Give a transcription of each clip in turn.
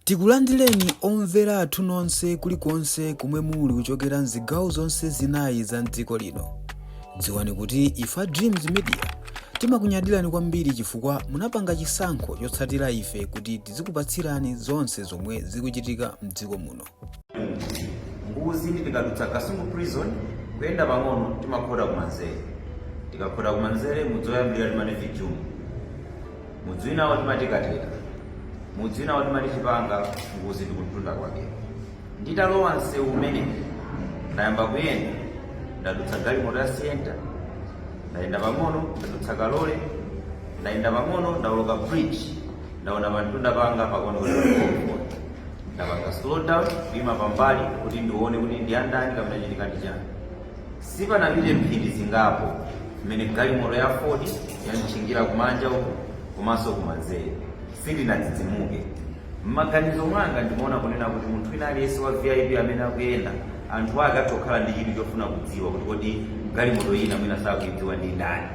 Tikulandireni omvera athu nonse kulikonse kumwe muli kuchokera mzigawo zonse zinayi za mdziko lino. Dziwani kuti ife Dreams Media timakunyadirani kwambiri chifukwa munapanga chisankho chotsatira ife kuti tizikupatsirani zonse zomwe zikuchitika mdziko muno. Mbuzi tikadutsa Kasungu prison kuyenda pang'ono timakhoda kumanzere. Tikakhoda kumanzere mudzoyambirira timane vijumu. Mudzi winawo timati katera. Mudzi winawo timati chipanga mbuzi tikutunda kwake. Nditalowa msewu umene ndayamba kuyenda ndadutsa galimoto ya Sienta, ndayenda pang'ono ndadutsa Kalole, ndayenda pang'ono ndawoloka bridge ndaona pantunda panga pakono ndapanga slow down kuima pambali kuti ndione kuti ndi andani kapena chitika ndi chani. Sipanapite mphindi zingapo mmene galimoto ya Ford yanchingira kumanja uko komanso kumanzere sindinadzidzimuke. M'maganizo mwanga ndimaona kunena kuti munthu wina aliyense wa VIP amene akuyenda anthu ake atokhala ndi chinthu chofuna kudziwa kuti kodi galimoto ina mwina sakuidziwa ndi ndani.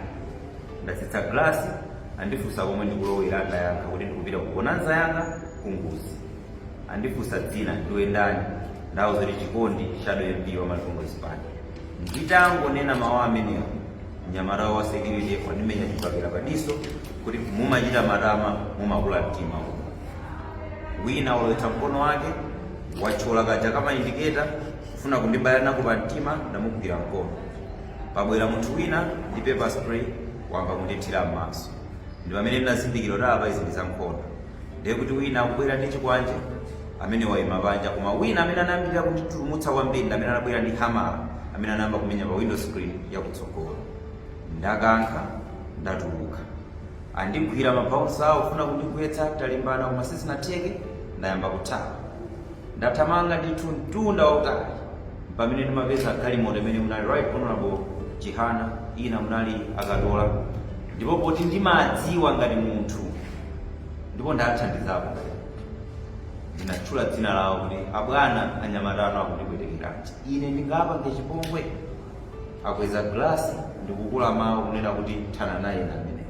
Ndatsitsa glasi andifunsa komwe ndikulowera ndayankha kuti ndikupita ku bonanza yanga kunguzi. Andifunsa dzina ndiwe ndani ndawuza kuti Chikondi Shadow MP wa Malungo Spani. Nditangonena mawu amenewo mnyamata wa security wandimenya chipakira padiso kuti mumachita matama mumakula mtima uko. Wina walowetsa mkono wake wachola kaja kama indicator kufuna kundibaya nako pa mtima ndamugwira mkono. Pabwera munthu wina ndi pepper spray wamba kundithira m'maso. Ndi pamene ndinazindikira kuti apa izi ndi za nkhondo. Ndiye kuti wina akubwera ndi chikwanje amene wayima panja, koma wina amene anayambira kunditulumutsa kwambiri ndi amene anabwera ndi hammer amene anayamba kumenya pa window screen yakutsogolo. Ndakankha ndatuluka. Andigwira mabausa awo kufuna kundigwetsa talimbana koma sisinatheke ndayamba kuthawa. Ndathamanga ndithu mtunda wautali pamene ndimapeza galimoto imene munali Right Honorable Chihana, ina munali Akatola, ndipo poti ndimadziwa ngati munthu ndipo ndathandizapo. Ndinatchula dzina lawo kuti abwana anyamatano akundibwerekeranji. Ine ndingapa ngechipongwe akweza glasi ndikukula mawu kunena kuti thana naye namene.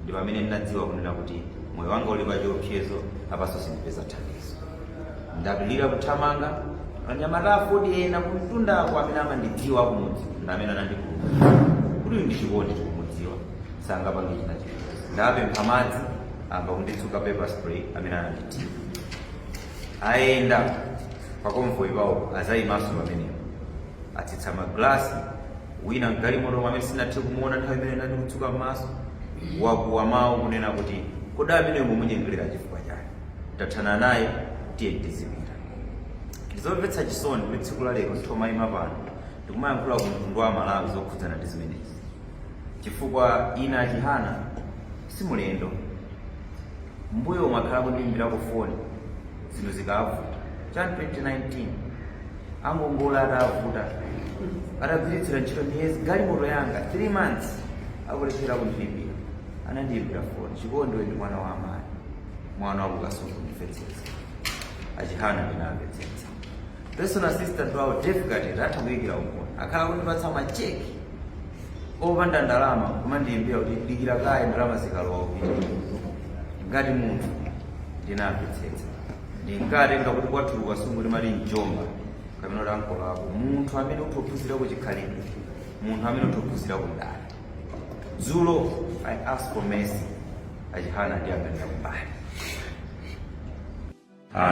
Ndi pamene ndinadziwa kunena kuti moyo wanga uli pa chiopsezo apaso sindipeza thandizo. Ndapilira kuthamanga anyamata afodi ena kumtundako amene amandidziwa kumudzi ndamene anandikuluka kuti ndi Chikondi tikumudziwa sangapange china chilichonse. Ndapempha madzi amba kunditsuka pepper spray amene anandithira. Ayenda pa convoy pawo azayimaso pamenepo atsitsa maglasi. Wina galimoto amene sinathe kumuona nthawi imene ndandikutsuka m'maso wakuwa mawu kunena kuti kodi amene mumunyengerera chifukwa chani. Tathana naye tiye tizipita. Ndizomvetsa chisoni kuti tsiku la lero nthomayima pano ndikumayankhula ku mtundu wa Malawi zokhudzana ndi zimenezi, chifukwa ina Chihana simulendo. Mbuyo umakhala kundiyimbirako foni zinthu zikavuta. Jan 2019 angongola atavuta atagwiritsira ntchito miyezi galimoto yanga 3 months akulephera kundiyimbira. Anandiyimbira foni, Chikondi ndi mwana wa amayi, mwana wa Kasungu ndimvetsetsa. Achihana ndinamvetsetsa. Personal assistant wawo difficult atha kuyikira umboni akhala kundipatsa macheki opanda ndalama kumandiyimbira kuti dikira kaye ndalama zikalowa kupita. Ngati munthu ndinamvetsetsa. Ndinkatenga kuti kwatuluka Kasungu timati Njomba kapena kuti ankolako munthu amene uthophunzira kuchikhalidwe, munthu amene uthophunzira kudala. Dzulo I ask for mercy. Achihana ndiyang'anira kumbali.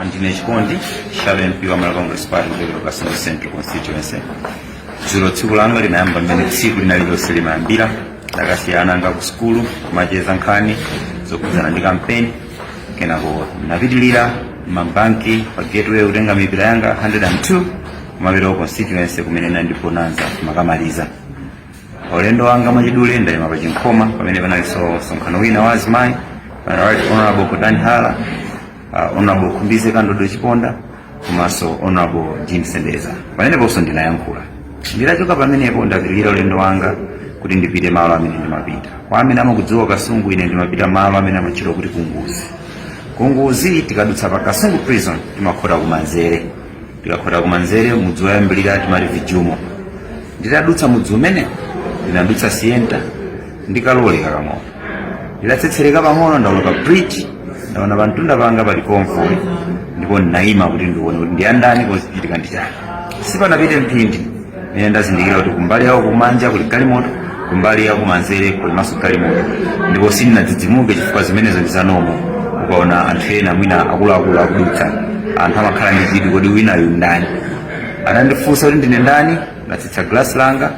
Ndine Chikondi Shadow MP wa Malungo Spani kuchokera Kasungu Central Constituency. Dzulo tsiku langa linayamba mmene tsiku linalilonse limayambira. Ndakasiyana anga ku skulu kumacheza nkhani zokhudzana ndi kampeni. Kenako napitilira mabanki pa gateway kutenga mipira yanga 102 kumapita constituency kumene ndandibonanza makamaliza. Ulendo wanga mwachidule ndayima pa Chinkhoma pamene panalinso msonkhano wina wa azimayi pana Right Honorable Kutani Hala, Honorable Khumbize Kandodo Chiponda komanso Honorable Jim Sendeza. Pameneponso ndinayankhula. Nditachoka pamenepo ndapitilira ulendo wanga kuti ndipite malo amene ndimapita. Kwa amene amakudziwa Kasungu ine ndimapita malo amene amachira kuti kunguzi. Kunguzi tikadutsa pa Kasungu prison timakhoda kumanzere. Tikakhoda kumanzere mudzi woyambirira timati vijumo. Nditadutsa mudzi umene ndinadutsa Sienta ndi Kalole kakamoko. Ndidatsetsereka pang'ono ndawoloka bridge ndaona pamtunda panga pali convoy ndipo ndinayima kuti ndione kuti ndiyandani kozichitika ndi chani. Sipanapite mphindi ine ndazindikira kuti kumbali yawo kumanja kuli galimoto, kumbali yawo kumanzere kuli maso galimoto, ndipo sindinadzidzimuke chifukwa zimenezo ndi zanomo. Ukaona anthu ena mwina akuluakulu akudutsa, anthu amakhala ndi chidwi kodi winayu ndani. Anandifunsa kuti ndine ndani, ndatsitsa glass langa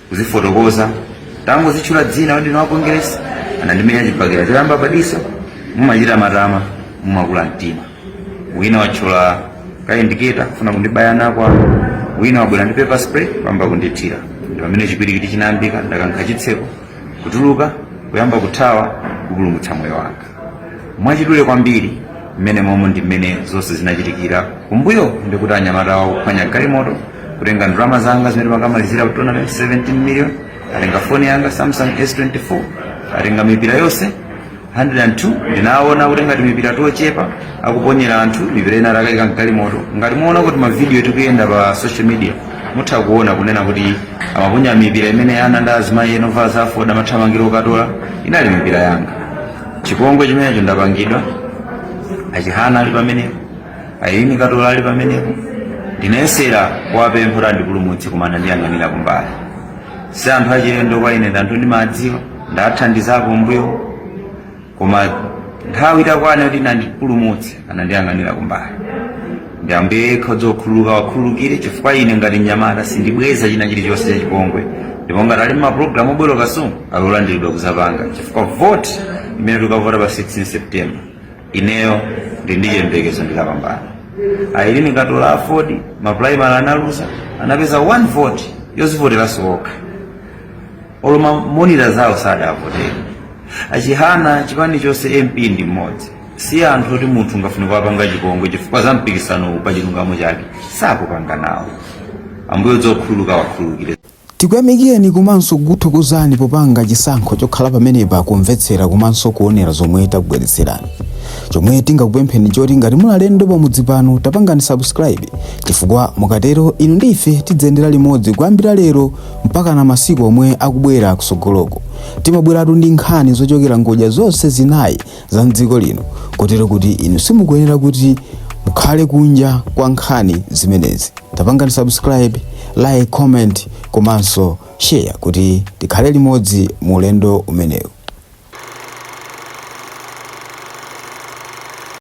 kuzifotokoza, tango zitchula dzina kuti ndinawapongeresi, anandimenya chibakera choyamba padiso, mumachita matama, mumakula mtima. Wina watchula kaindiketa kufuna kundibaya nakwa, wina wabwera ndi paper spray pamba kundithira. Ndi pamene chipwirikiti chinayambika, ndakankha chitseko kutuluka kuyamba kuthawa kupulumutsa moyo wanga. Mwachidule kwambiri mmene momwe ndi mmene zonse zinachitikira. Kumbuyo ndikuti anyamata wawo kuphwanya galimoto, kutenga ndalama zanga zimene pangamalizira ku 217 million, atenga foni yanga Samsung S24, atenga mipira yonse 102. Ndinaona kuti ngati mipira tochepa akuponyera anthu mipira ina atakaika galimoto. Ngati muona kuti mavidiyo tikuyenda pa social media, mutha kuona kunena kuti amaponya mipira imene ana ndi azimayi enovala za Ford amathamangira ukatola inali mipira yanga. Chipongwe chimenecho ndapangidwa, achihana ali pamenepo, ayini katola ali pamenepo. Ndinayesera kuwapempha kuti andipulumutse koma andiyang'anira kumbali. Si anthu achilendo kwa ine, anthu ndimadziwa, ndathandizapo mbuyo, koma nthawi itakwana kuti andipulumutse andiyang'anira kumbali. Ndiyambe khodzo khuluka wakhululukire chifukwa ine ngati mnyamata sindibweza china chilichonse cha chipongwe. Ndipo ngati ali maprogramu obwera kasungu alolandiridwa kuzapanga chifukwa vote imene tikavota pa 16 September ineyo ndi chiyembekezo ndikapambana. Ayilini katola Ford maprimary analuza, anapeza 1 vote yozivoteranso okha. Oloma monitor zawo sadavotera. Achihana chipani chonse MP ndi mmodzi. Si anthu kuti munthu ngafune kuwapanga chipongwe chifukwa za mpikisano pa chilungamo chake sakupanga nawo. Ambuyo zokhululuka wakhululukire. Tikuyamikeni komanso kukuthokozani popanga chisankho chokhala pamenepa kumvetsera komanso kuonera zomwe takubweretserani. Chomwe tingakupempheni choti ngati muli alendo pamudzi pano tapangani subscribe, chifukwa mukatero inu ndi ife tidzayendera limodzi kuyambira lero mpaka na masiku omwe akubwera kusogoloko. Timabweratu ndi nkhani zochokera ngodya zonse zinayi za mdziko lino, kotero kuti inu simukuyenera kuti mukhale kunja kwa nkhani zimenezi. Tapangani subscribe, like, comment komanso share kuti tikhale limodzi mu ulendo umenewu.